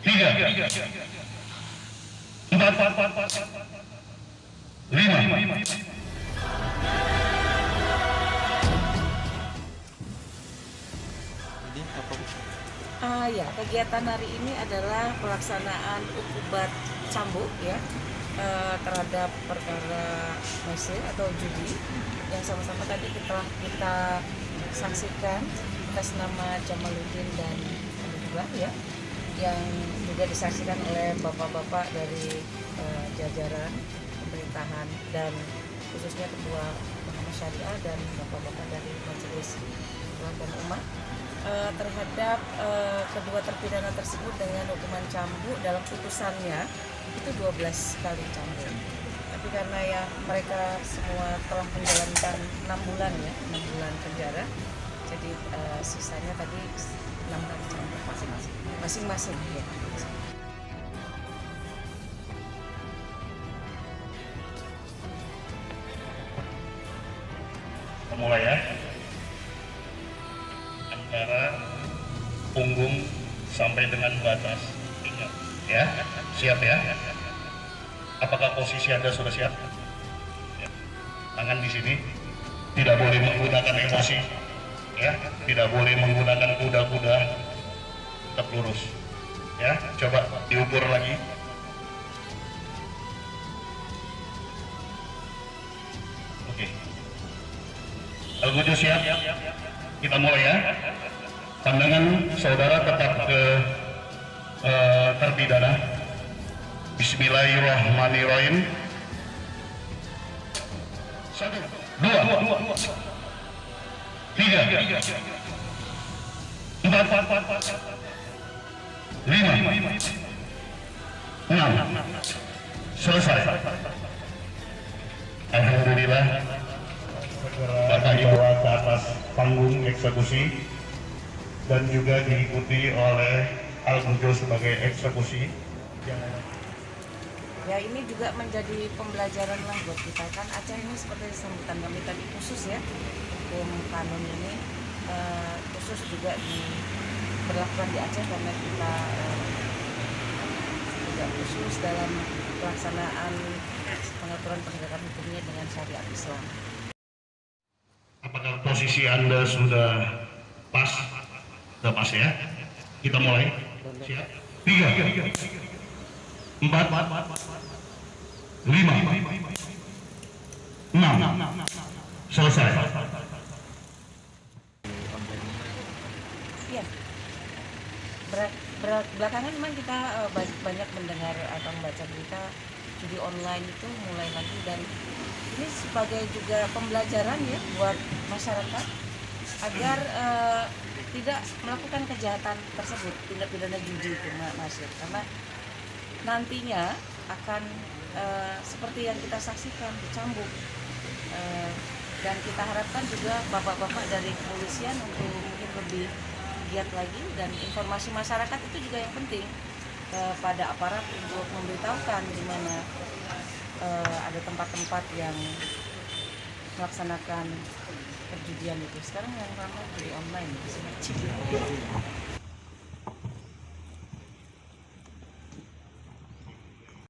tiga, empat, lima. Ya, kegiatan hari ini adalah pelaksanaan ukubat cambuk ya terhadap perkara mese atau judi yang sama-sama tadi kita saksikan atas nama Jamaluddin dan Abdullah ya, yang juga disaksikan oleh bapak-bapak dari jajaran pemerintahan dan khususnya Ketua Mahkamah Syariah dan bapak-bapak dari Majelis Ulama dan Umat terhadap kedua terpidana tersebut dengan hukuman cambuk. Dalam putusannya itu 12 kali cambuk. Tapi karena ya mereka semua telah menjalankan 6 bulan ya, 6 bulan penjara. Jadi sisanya tadi 6 kali cambuk masing-masing ya. Mulai ya. Antara punggung sampai dengan batas pinggang, ya, siap ya? Apakah posisi Anda sudah siap? Ya. Tangan di sini, tidak boleh menggunakan emosi, ya, tidak boleh menggunakan kuda-kuda, tetap lurus, ya. Coba diukur lagi. Oke. Al-Guju siap? Kita mulai ya. Pandangan saudara tetap ke terpidana. Bismillahirrahmanirrahim. 1, 2, 3, 4, 5, 6. Selesai. Alhamdulillah. Bapak dibawa ke atas panggung eksekusi dan juga diikuti oleh Al-Gujo sebagai eksekusi. Ya, ini juga menjadi pembelajaran lah buat kita kan. Aceh ini seperti sambutan kami tadi khusus ya, hukum kanun ini khusus juga diberlakukan di Aceh karena kita juga khusus dalam pelaksanaan pengaturan penegakan hukumnya dengan syariat Islam. Apakah posisi Anda sudah pas? Sudah pas ya? Kita mulai. Siap? 3, 4, 5, 6. Selesai. Iya. Belakangan memang kita banyak mendengar atau membaca berita judi online itu mulai lagi, dan ini sebagai juga pembelajaran ya buat masyarakat agar tidak melakukan kejahatan tersebut, tindak pidana judi itu Mas, karena nantinya akan seperti yang kita saksikan dicambuk, dan kita harapkan juga bapak-bapak dari kepolisian untuk mungkin lebih giat lagi, dan informasi masyarakat itu juga yang penting kepada aparat untuk memberitahukan di mana ada tempat-tempat yang melaksanakan perjudian itu. Sekarang yang ramai di online.